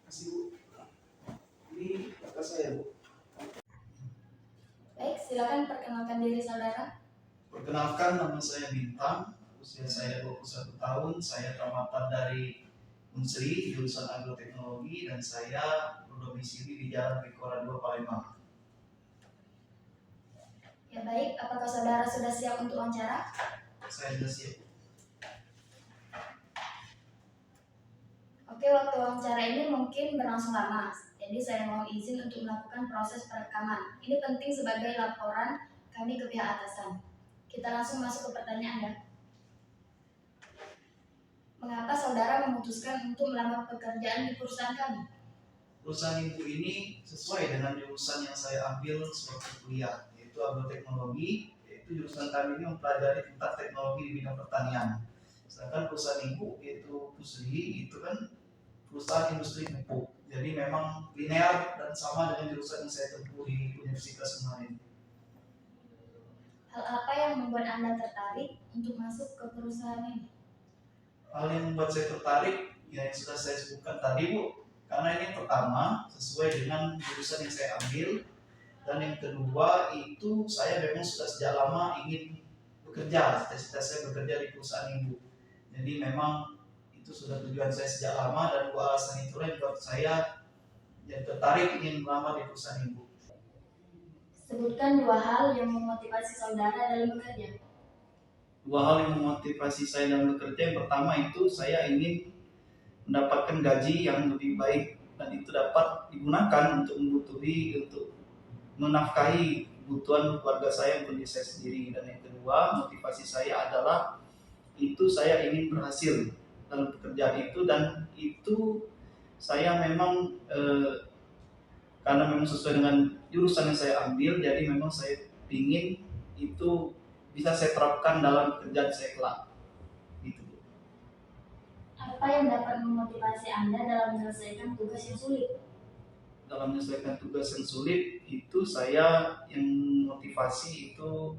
Kasih Bu. Ini kakak saya Bu. Baik, silakan perkenalkan diri saudara. Perkenalkan, nama saya Bintang, usia saya 21 tahun, saya tamatan dari Unsri, jurusan agroteknologi, dan saya berdomisili di Jalan Rikora 2 Palembang. Ya baik, apakah saudara sudah siap untuk wawancara? Saya sudah siap. Oke, waktu wawancara ini mungkin berlangsung lama. Jadi saya mohon izin untuk melakukan proses perekaman. Ini penting sebagai laporan kami ke pihak atasan. Kita langsung masuk ke pertanyaan ya. Mengapa saudara memutuskan untuk melamar pekerjaan di perusahaan kami? Perusahaan Ibu ini sesuai dengan jurusan yang saya ambil sewaktu kuliah, yaitu agroteknologi, yaitu jurusan kami ini mempelajari tentang teknologi di bidang pertanian. Sedangkan perusahaan Ibu yaitu Pusri itu kan perusahaan industri pupuk. Jadi memang linear dan sama dengan jurusan yang saya tempuh di universitas kemarin. Hal apa yang membuat Anda tertarik untuk masuk ke perusahaan ini? Hal yang membuat saya tertarik ya yang sudah saya sebutkan tadi Bu, karena ini pertama sesuai dengan jurusan yang saya ambil, dan yang kedua itu saya memang sudah sejak lama ingin bekerja, cita-cita saya bekerja di perusahaan Ibu. Jadi memang itu sudah tujuan saya sejak lama, dan dua alasan itulah yang membuat saya tertarik ingin melamar di perusahaan Ibu. Sebutkan dua hal yang memotivasi saudara dalam bekerja. Dua hal yang memotivasi saya dalam bekerja, yang pertama itu saya ingin mendapatkan gaji yang lebih baik, dan itu dapat digunakan untuk menafkahi kebutuhan keluarga saya untuk diri saya sendiri. Dan yang kedua, motivasi saya adalah itu saya ingin berhasil dalam pekerjaan itu, dan itu saya memang karena memang sesuai dengan jurusan yang saya ambil, jadi memang saya ingin itu bisa saya terapkan dalam pekerjaan saya kelak. Gitu. Apa yang dapat memotivasi Anda dalam menyelesaikan tugas yang sulit? Dalam menyelesaikan tugas yang sulit itu saya yang motivasi itu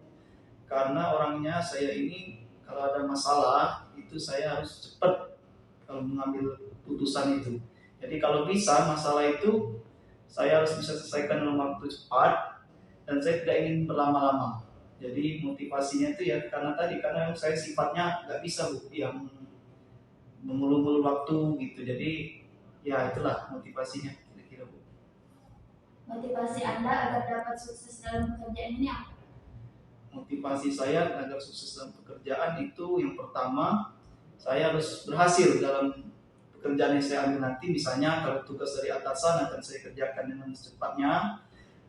karena orangnya saya ini kalau ada masalah itu saya harus cepat kalau mengambil putusan itu. Jadi kalau bisa masalah itu saya harus bisa selesaikan dalam waktu cepat, dan saya tidak ingin berlama-lama. Jadi motivasinya itu ya karena saya sifatnya nggak bisa Bu yang mengulur-ulur waktu gitu. Jadi ya itulah motivasinya kira-kira Bu. Motivasi Anda agar dapat sukses dalam pekerjaan ini apa? Motivasi saya agar sukses dalam pekerjaan itu yang pertama, saya harus berhasil dalam pekerjaan yang saya ambil nanti. Misalnya kalau tugas dari atasan akan saya kerjakan dengan secepatnya.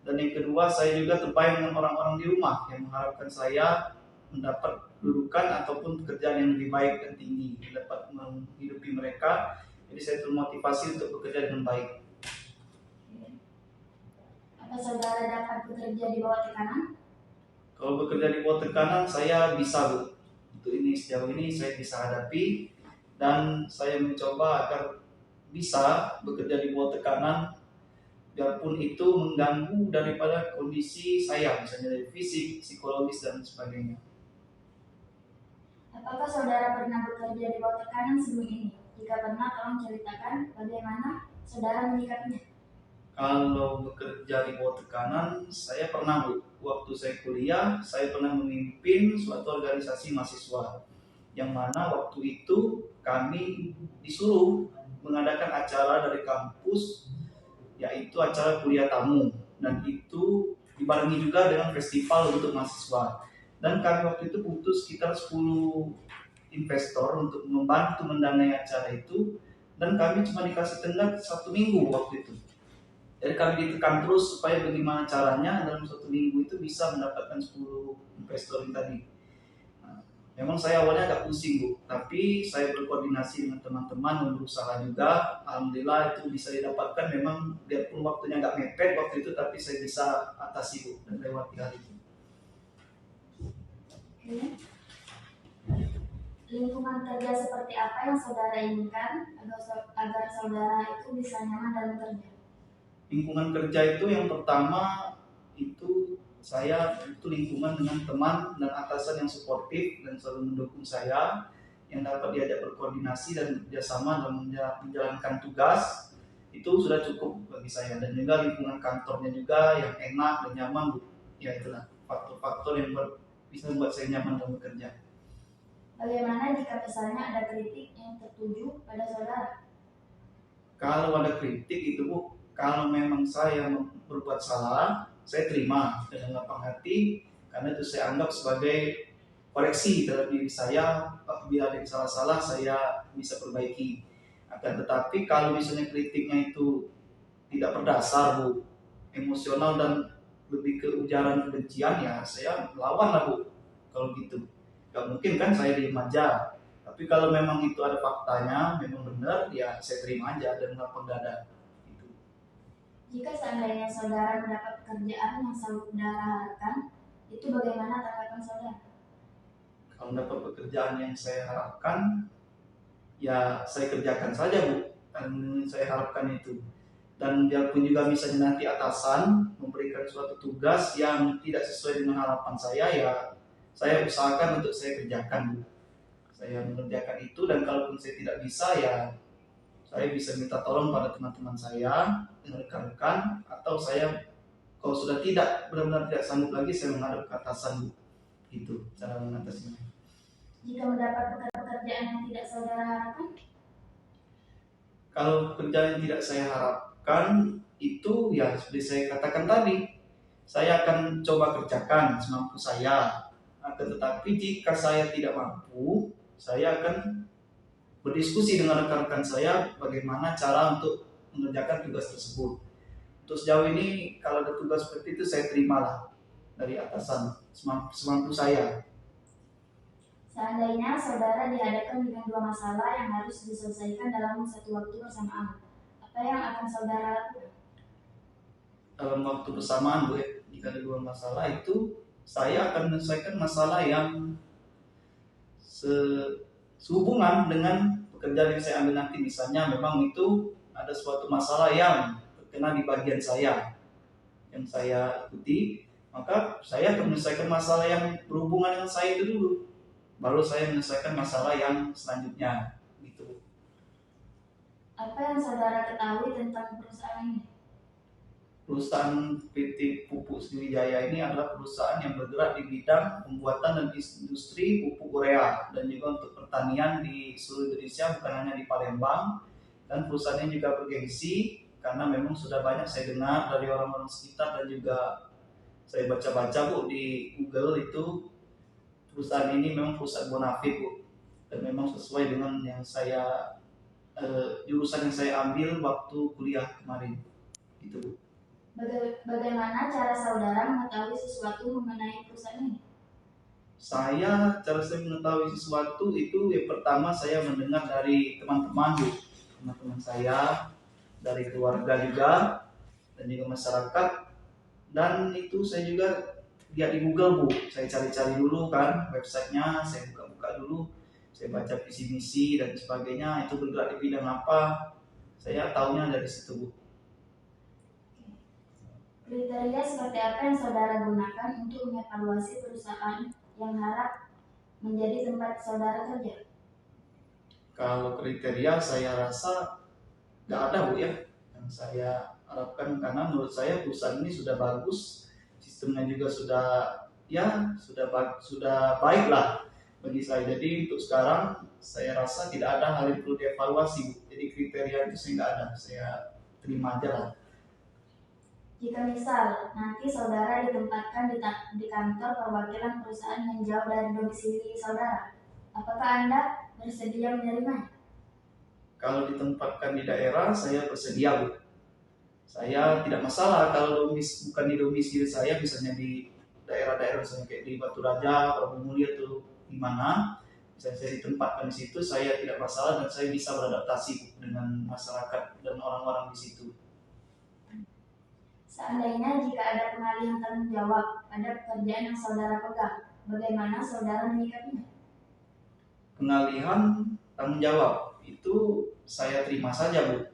Dan yang kedua, saya juga terbayang dengan orang-orang di rumah yang mengharapkan saya mendapat kedudukan ataupun pekerjaan yang lebih baik dan tinggi, dapat menghidupi mereka. Jadi saya termotivasi untuk bekerja dengan baik. Apa saudara dapat bekerja di bawah tekanan? Kalau bekerja di bawah tekanan, saya bisa Bu. Untuk ini sejauh ini saya bisa hadapi, dan saya mencoba agar bisa bekerja di bawah tekanan, biarpun itu mengganggu daripada kondisi saya, misalnya dari fisik, psikologis, dan sebagainya. Apakah saudara pernah bekerja di bawah tekanan sebelum ini? Jika pernah, tolong ceritakan bagaimana saudara menyikapinya. Kalau bekerja di bawah tekanan, saya pernah Bu. Waktu saya kuliah, saya pernah memimpin suatu organisasi mahasiswa, yang mana waktu itu kami disuruh mengadakan acara dari kampus, yaitu acara kuliah tamu, dan itu dibarengi juga dengan festival untuk mahasiswa. Dan kami waktu itu butuh sekitar 10 investor untuk membantu mendanai acara itu, dan kami cuma dikasih tenggat 1 minggu waktu itu. Jadi kami ditekan terus supaya bagaimana caranya dalam 1 minggu itu bisa mendapatkan 10 investor ini tadi. Nah, memang saya awalnya agak pusing Bu, tapi saya berkoordinasi dengan teman-teman dan berusaha juga. Alhamdulillah itu bisa didapatkan, memang biarpun waktunya agak mepet waktu itu, tapi saya bisa atasi Bu dan lewati hal itu. Lingkungan kerja seperti apa yang saudara inginkan agar saudara itu bisa nyaman dalam kerja? Lingkungan kerja itu yang pertama itu saya itu lingkungan dengan teman dan atasan yang suportif dan selalu mendukung saya, yang dapat diajak berkoordinasi dan bekerjasama dalam menjalankan tugas. itu sudah cukup bagi saya, dan juga lingkungan kantornya juga yang enak dan nyaman Bu. Ya itulah faktor-faktor yang bisa membuat saya nyaman dalam bekerja. Bagaimana jika misalnya ada kritik yang tertuju pada saudara? Kalau ada kritik itu Bu, kalau memang saya berbuat salah, saya terima dengan lapang hati, karena itu saya anggap sebagai koreksi terhadap diri saya. Apabila ada yang salah-salah saya bisa perbaiki. Akan tetapi kalau misalnya kritiknya itu tidak berdasar Bu, emosional dan lebih ke ujaran kebencian, ya saya melawan lah Bu. Kalau gitu gak mungkin kan saya diem aja. Tapi kalau memang itu ada faktanya, memang benar, ya saya terima aja dan lapang dada gitu. Jika seandainya saudara mendapat pekerjaan yang saudara harapkan, itu bagaimana tanggapan saudara? Kalau dapat pekerjaan yang saya harapkan, ya saya kerjakan saja Bu, dan saya harapkan itu. Dan biarpun juga misalnya nanti atasan memberikan suatu tugas yang tidak sesuai dengan harapan saya, ya saya usahakan untuk saya kerjakan Bu. Saya mengerjakan itu, dan kalaupun saya tidak bisa, ya saya bisa minta tolong pada teman-teman saya, rekan-rekan, atau saya kalau sudah tidak benar-benar tidak sanggup lagi, saya menghadap ke atasan Bu. Itu cara mengatasinya. Jika mendapat pekerjaan yang tidak saudara harapkan? Kalau pekerjaan yang tidak saya harapkan, itu ya seperti saya katakan tadi, saya akan coba kerjakan semampu saya. Akan tetapi jika saya tidak mampu, saya akan berdiskusi dengan rekan-rekan saya bagaimana cara untuk mengerjakan tugas tersebut. Untuk sejauh ini kalau ada tugas seperti itu saya terimalah dari atasan semampu saya. Seandainya saudara dihadapkan dengan dua masalah yang harus diselesaikan dalam satu waktu bersamaan, apa yang akan saudara lakukan? Dalam waktu bersamaan Bu, jika ada dua masalah itu saya akan menyelesaikan masalah yang sehubungan dengan pekerjaan yang saya ambil nanti. Misalnya memang itu ada suatu masalah yang terkena di bagian saya yang saya ikuti, maka saya akan menyelesaikan masalah yang berhubungan dengan saya itu dulu, baru saya menyelesaikan masalah yang selanjutnya gitu. Apa yang saudara ketahui tentang perusahaan ini? Perusahaan PT Pupuk Sriwijaya ini adalah perusahaan yang bergerak di bidang pembuatan dan industri pupuk urea, dan juga untuk pertanian di seluruh Indonesia, bukan hanya di Palembang. Dan perusahaan ini juga bergengsi karena memang sudah banyak saya dengar dari orang-orang sekitar, dan juga saya baca-baca Bu di Google itu, perusahaan ini memang perusahaan bonafit Bu, dan memang sesuai dengan yang saya jurusan yang saya ambil waktu kuliah kemarin itu Bu. Bagaimana cara saudara mengetahui sesuatu mengenai perusahaan ini? Cara saya mengetahui sesuatu itu, yang pertama saya mendengar dari teman-teman Bu, teman-teman saya, dari keluarga juga, dan juga masyarakat. Dan itu saya juga lihat di Google Bu, saya cari-cari dulu kan websitenya, saya buka-buka dulu, saya baca visi misi dan sebagainya, itu bergerak di bidang apa, saya tahunya dari situ Bu. Kriteria seperti apa yang saudara gunakan untuk mengevaluasi perusahaan yang harap menjadi tempat saudara kerja? Kalau kriteria saya rasa nggak ada Bu ya yang saya harapkan, karena menurut saya perusahaan ini sudah bagus, sistemnya juga sudah baik lah bagi saya. Jadi untuk sekarang saya rasa tidak ada hal yang perlu dievaluasi Bu. Jadi kriteria itu saya nggak ada, saya terima aja lah. Jika misal nanti saudara ditempatkan di kantor perwakilan perusahaan yang jauh dari domisili saudara, apakah Anda bersedia menerimanya? Kalau ditempatkan di daerah saya bersedia Bu. Saya tidak masalah kalau bukan di domisili saya, misalnya di daerah-daerah misalnya kayak di Batu Raja, Prabu Mulia atau di mana, misalnya saya ditempatkan di situ, saya tidak masalah dan saya bisa beradaptasi dengan masyarakat dan orang-orang di situ. Seandainya jika ada pengalihan tanggung jawab pada pekerjaan yang saudara pegang, bagaimana saudara menyikapinya? Pengalihan tanggung jawab itu saya terima saja Bu.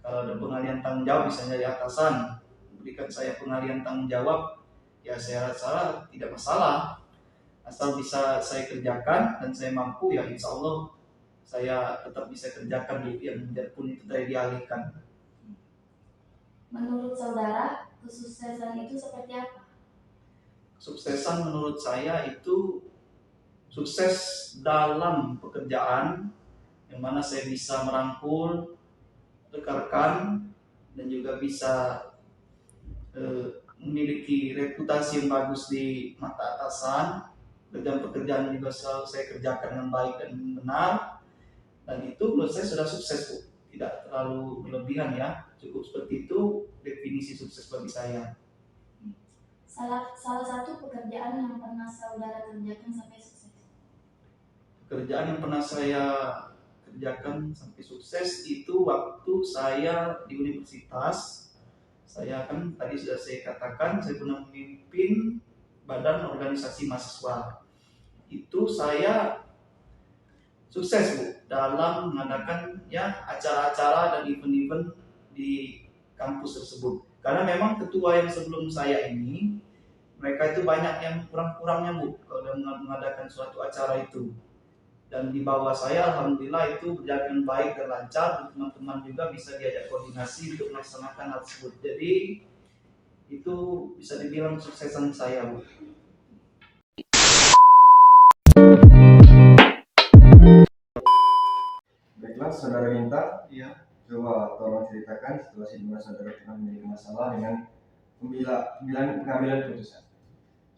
Kalau ada pengalihan tanggung jawab, misalnya dari atasan berikan saya pengalihan tanggung jawab, ya saya rasa tidak masalah, asal bisa saya kerjakan dan saya mampu, ya insya Allah saya tetap bisa kerjakan Bu, yang biarpun itu dari dialihkan. Menurut saudara, kesuksesan itu seperti apa? Kesuksesan menurut saya itu sukses dalam pekerjaan, yang mana saya bisa merangkul rekan-rekan dan juga bisa memiliki reputasi yang bagus di mata atasan. Pekerjaan juga selalu saya kerjakan dengan baik dan benar, dan itu menurut saya sudah sukses, Bu. Tidak terlalu berlebihan ya, cukup seperti itu definisi sukses bagi saya. Salah satu pekerjaan yang pernah saudara kerjakan sampai sukses. Pekerjaan yang pernah saya kerjakan sampai sukses itu waktu saya di universitas. Saya kan tadi sudah saya katakan, saya pernah memimpin badan organisasi mahasiswa. Itu saya sukses, Bu, dalam mengadakan ya acara-acara dan event-event di kampus tersebut. Karena memang ketua yang sebelum saya ini, mereka itu banyak yang kurang-kurangnya, Bu, kalau dalam mengadakan suatu acara itu. Dan di bawah saya, alhamdulillah itu berjalan dengan baik dan lancar. Teman-teman juga bisa diajak koordinasi untuk melaksanakan hal tersebut. Jadi itu bisa dibilang suksesan saya, Bu. Baiklah, saudara minta, Iya. coba tolong ceritakan situasi di mana saudara pernah memiliki masalah dengan pengambilan keputusan.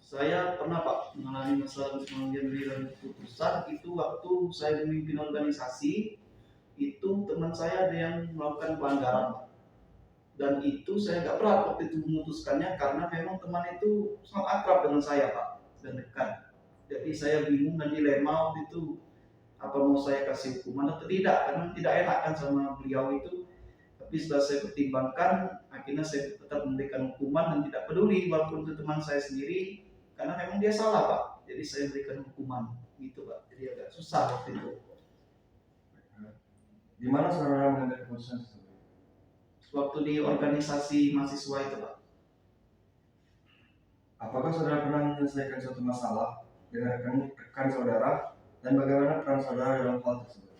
Saya pernah, Pak, mengalami masalah pengambilan keputusan itu waktu saya memimpin organisasi. Itu teman saya ada yang melakukan pelanggaran, Pak. Dan itu saya nggak berat waktu itu memutuskannya, karena memang teman itu sangat akrab dengan saya, Pak, dan dekat. Jadi saya bingung dan dilema waktu itu, apa mau saya kasih hukuman atau tidak, karena tidak enak kan sama beliau itu. Tapi setelah saya pertimbangkan, akhirnya saya tetap memberikan hukuman dan tidak peduli walaupun itu teman saya sendiri, karena memang dia salah, Pak. Jadi saya berikan hukuman gitu, Pak. Jadi agak susah waktu itu. Di mana saudara mengambil keputusan tersebut? Waktu di organisasi mahasiswa itu, Pak. Apakah saudara pernah menyelesaikan suatu masalah dengan rekan saudara, dan bagaimana peran saudara dalam hal tersebut?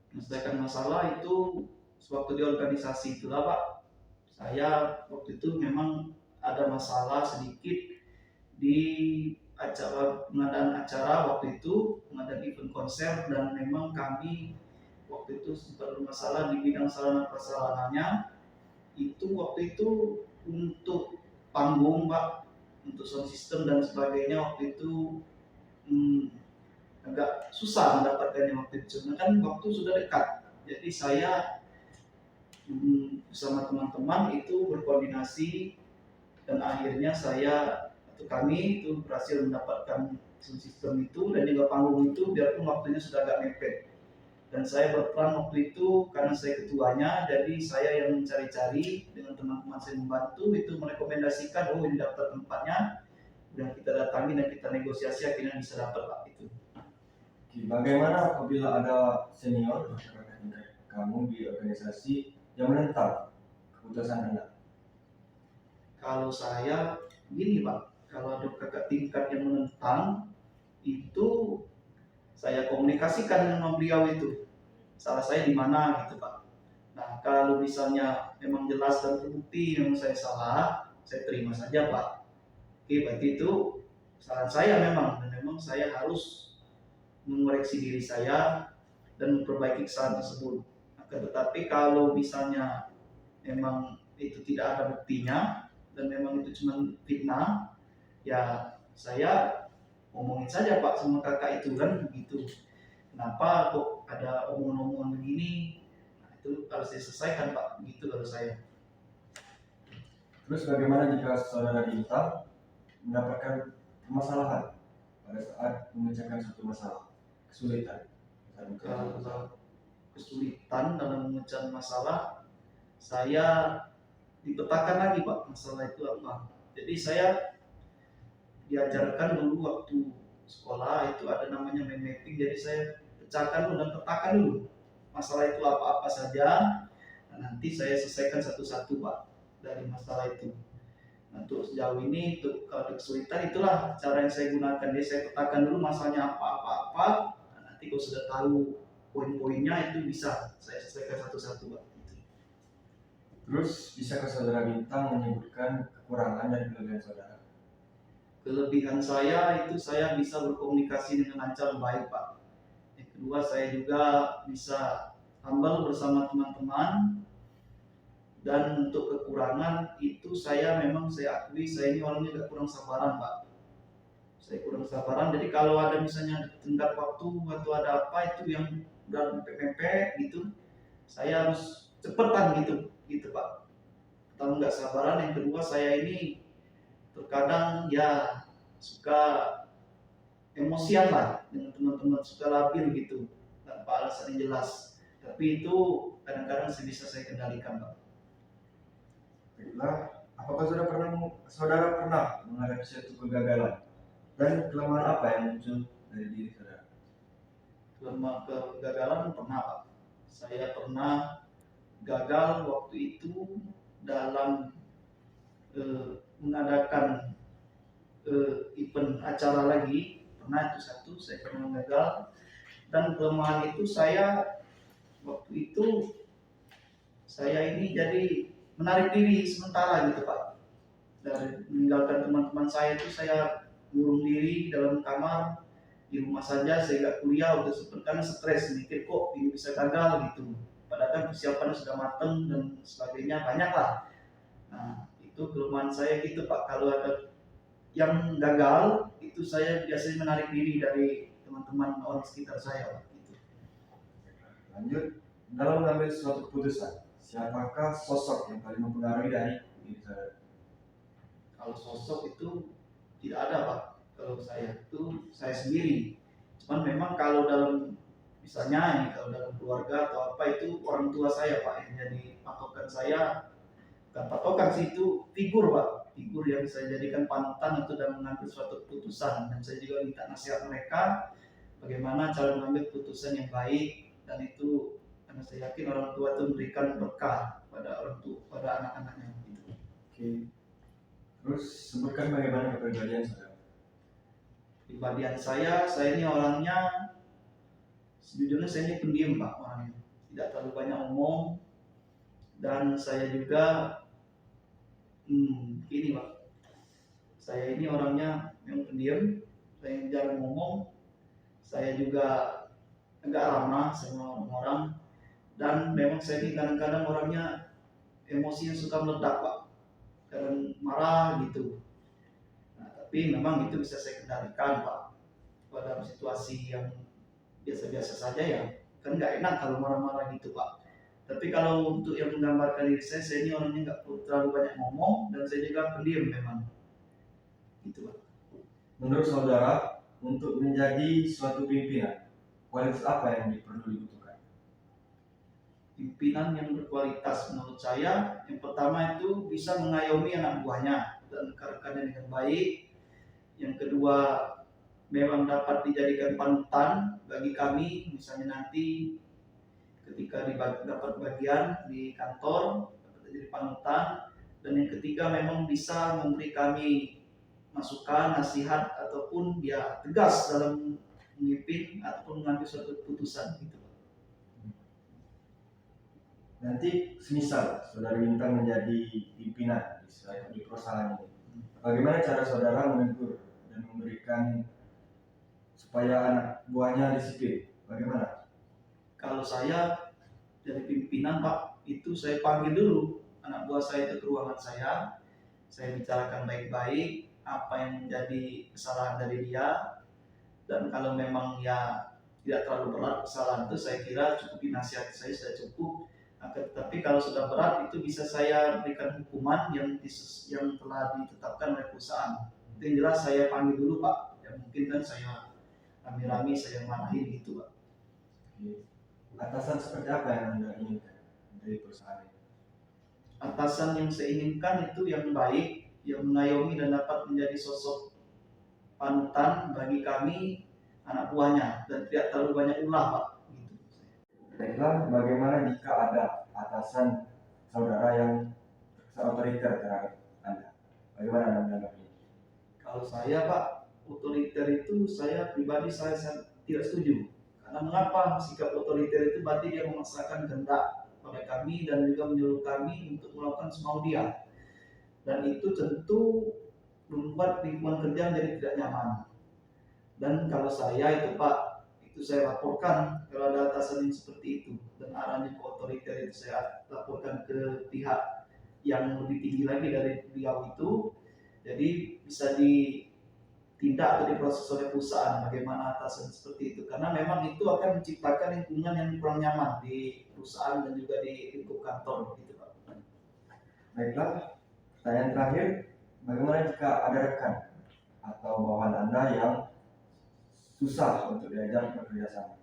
Menyelesaikan masalah itu sewaktu di organisasi itulah, Pak. Saya waktu itu memang ada masalah sedikit di pengadaan acara waktu itu, pengadaan event konser, dan memang kami waktu itu sempat bermasalah di bidang sarana prasarananya. Itu waktu itu untuk panggung, Pak, untuk sound system dan sebagainya, waktu itu agak susah mendapatkannya waktu itu. Karena kan waktu sudah dekat, jadi saya bersama teman-teman itu berkoordinasi, dan akhirnya saya atau kami itu berhasil mendapatkan sistem itu dan juga panggung itu, biarpun waktunya sudah agak mepet. Dan saya berperan waktu itu karena saya ketuanya, jadi saya yang mencari-cari dengan teman-teman saya membantu itu, merekomendasikan, oh ini daftar tempatnya, dan kita datangi dan kita negosiasi, akhirnya bisa dapat, Pak, itu. Bagaimana apabila ada senior kamu di organisasi yang menentang keputusan Anda? Kalau saya gini, Pak, kalau ada kakak tingkat yang menentang, itu saya komunikasikan dengan beliau itu, salah saya di mana gitu, Pak. Nah, kalau misalnya memang jelas dan terbukti memang saya salah, saya terima saja, Pak. Oke, berarti itu saran saya memang, dan memang saya harus mengoreksi diri saya dan memperbaiki kesalahan tersebut. Akan tetapi kalau misalnya memang itu tidak ada buktinya dan memang itu cuma fitnah, ya saya ngomongin saja, Pak, sama kakak itu kan begitu. Kenapa kok ada omongan-omongan begini? Nah, itu harus diselesaikan, Pak, begitu kalau saya. Terus bagaimana jika saudara diminta mendapatkan permasalahan pada saat memecahkan suatu masalah, kesulitan? Kalau kesulitan dalam memecah masalah, saya dipetakan lagi, Pak, masalah itu apa. Jadi saya diajarkan dulu waktu sekolah itu ada namanya mind mapping, jadi saya pecahkan dulu dan petakan dulu masalah itu apa-apa saja. Nah, nanti saya selesaikan satu-satu, Pak, dari masalah itu. Nah, untuk sejauh ini, untuk kalau ada kesulitan, itulah cara yang saya gunakan. Jadi saya petakan dulu masalahnya apa-apa. Nah, nanti kalau sudah tahu poin-poinnya, itu bisa saya selesaikan satu-satu, Pak. Terus bisakah saudara Bintang menyebutkan kekurangan dan kelebihan saudara? Kelebihan saya itu saya bisa berkomunikasi dengan lancar baik Pak. Yang kedua saya juga bisa humble bersama teman-teman. Dan untuk kekurangan itu saya memang saya akui saya ini orangnya agak kurang sabaran Pak. Saya kurang sabaran, jadi kalau ada misalnya tenggat waktu atau ada apa itu yang udah mepet-mepet gitu, saya harus cepetan gitu Pak. Pertama nggak sabaran, yang kedua saya ini terkadang ya suka emosian lah dengan teman-teman, suka labil gitu tanpa alasan yang jelas. Tapi itu kadang-kadang bisa saya kendalikan Pak. Baiklah, apakah saudara pernah menghadapi suatu kegagalan dan kelemahan apa yang muncul dari diri saudara? Kegagalan pernah Pak. Saya pernah gagal waktu itu dalam mengadakan event acara lagi, pernah itu satu saya pernah gagal. Dan kelemahan itu saya waktu itu saya ini jadi menarik diri sementara gitu Pak, dari meninggalkan teman-teman saya itu saya ngurung diri dalam kamar di rumah saja, saya gak kuliah udah karena stres mikir kok ini bisa gagal gitu, padahal kan persiapannya sudah mateng dan sebagainya banyak lah. Nah itu kelemahan saya gitu Pak, kalau ada yang gagal itu saya biasanya menarik diri dari teman-teman orang sekitar saya Pak. Gitu. Lanjut, dalam mengambil suatu keputusan, siapakah sosok yang paling mempengaruhi dari diri saudara? Kalau sosok itu tidak ada Pak, kalau saya itu saya sendiri. Cuman memang kalau dalam misalnya ini kalau dalam keluarga atau apa itu orang tua saya Pak yang jadi patokan saya. Bukan patokan sih, itu figur Pak, figur yang saya jadikan panutan atau dalam mengambil suatu keputusan, dan saya juga minta nasihat mereka bagaimana cara mengambil keputusan yang baik, dan itu karena saya yakin orang tua itu memberikan berkah pada orang tua pada anak-anaknya gitu. Oke. Terus sebutkan bagaimana kepribadian saudara. Kepribadian saya ini orangnya sejujurnya saya ini pendiam Pak, orangnya tidak terlalu banyak ngomong, dan saya juga ini Pak, saya ini orangnya yang pendiam, saya yang jarang ngomong, saya juga agak ramah sama orang, dan memang saya ini kadang-kadang orangnya emosinya suka meledak Pak, kadang marah gitu. Nah, tapi memang itu bisa saya kendalikan Pak pada situasi yang biasa-biasa saja ya, kan nggak enak kalau marah-marah gitu Pak. Tapi kalau untuk yang menggambarkan diri saya ini orangnya nggak terlalu banyak ngomong, dan saya juga pendiam memang gitu Pak. Menurut saudara, untuk menjadi suatu pimpinan, kualitas apa yang perlu dibutuhkan? Pimpinan yang berkualitas menurut saya yang pertama itu bisa mengayomi anak buahnya dan rekan-rekannya dengan baik. Yang kedua memang dapat dijadikan panutan bagi kami, misalnya nanti ketika dapat bagian di kantor dapat jadi panutan. Dan yang ketiga memang bisa memberi kami masukan, nasihat, ataupun dia tegas dalam memimpin ataupun mengambil suatu keputusan gitu. Nanti semisal saudara Bintang menjadi pimpinan di perusahaan ini, bagaimana cara saudara menegur dan memberikan supaya anak buahnya disiplin? Bagaimana? Kalau saya jadi pimpinan Pak, itu saya panggil dulu anak buah saya itu ke ruangan saya bicarakan baik-baik apa yang menjadi kesalahan dari dia, dan kalau memang ya tidak terlalu berat kesalahan itu saya kira cukup nasihat saya sudah cukup. Tapi kalau sudah berat itu bisa saya berikan hukuman yang telah ditetapkan oleh perusahaan. Itu yang jelas saya panggil dulu Pak, ya mungkin kan saya rame-rame saya marahin gitu Pak. Atasan seperti apa yang Anda inginkan dari perusahaan ini? Atasan yang saya inginkan itu yang baik, yang mengayomi dan dapat menjadi sosok panutan bagi kami anak buahnya, dan tidak terlalu banyak ulah Pak. Baiklah, bagaimana jika ada atasan saudara yang otoriter terhadap Anda? Bagaimana Anda menanggapi? Kalau saya Pak, otoriter itu saya pribadi saya tidak setuju. Karena mengapa sikap otoriter itu berarti dia memaksakan kehendak kepada kami dan juga menyuruh kami untuk melakukan semau dia. Dan itu tentu membuat lingkungan kerja menjadi tidak nyaman. Dan kalau saya itu Pak, itu saya laporkan kalau ada atasan yang seperti itu dan arahnya ke otoriter, itu saya laporkan ke pihak yang lebih tinggi lagi dari beliau itu. Jadi bisa ditindak atau diproses oleh perusahaan bagaimana atasan seperti itu, karena memang itu akan menciptakan lingkungan yang kurang nyaman di perusahaan dan juga di lingkup kantor gitu Pak. Baiklah, pertanyaan terakhir, bagaimana jika ada rekan atau bawahan Anda yang susah untuk diajak bekerja sama?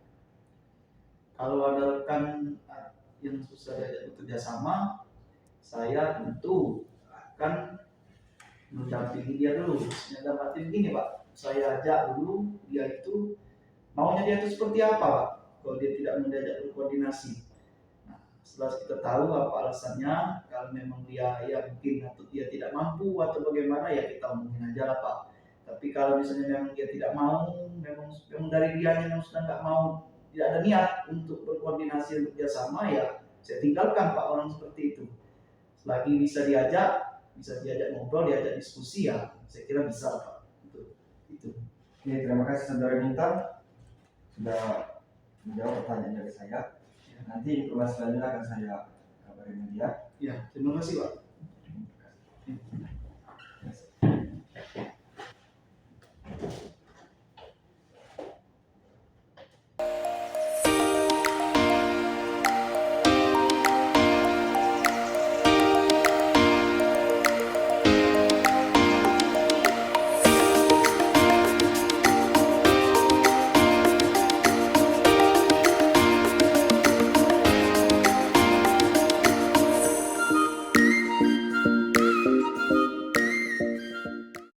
Kalau ada rekan yang susah diajak bekerja sama, saya tentu akan mendampingi dia dulu. Dalam arti begini Pak, saya ajak dulu dia itu maunya dia itu seperti apa Pak. Kalau dia tidak mau diajak berkoordinasi, nah, setelah kita tahu apa alasannya, kalau memang dia ya mungkin atau dia tidak mampu atau bagaimana, ya kita omongin aja lah Pak. Tapi kalau misalnya memang dia tidak mau, memang dari dia yang sudah nggak mau, tidak ada niat untuk berkoordinasi untuk kerjasama, ya saya tinggalkan Pak orang seperti itu. Selagi bisa diajak ngobrol, diajak diskusi, ya saya kira bisa Pak. Itu. Oke, terima kasih Saudara Bintang sudah menjawab pertanyaan dari saya. Nanti informasi selanjutnya akan saya kabarin media. Ya, terima kasih Pak.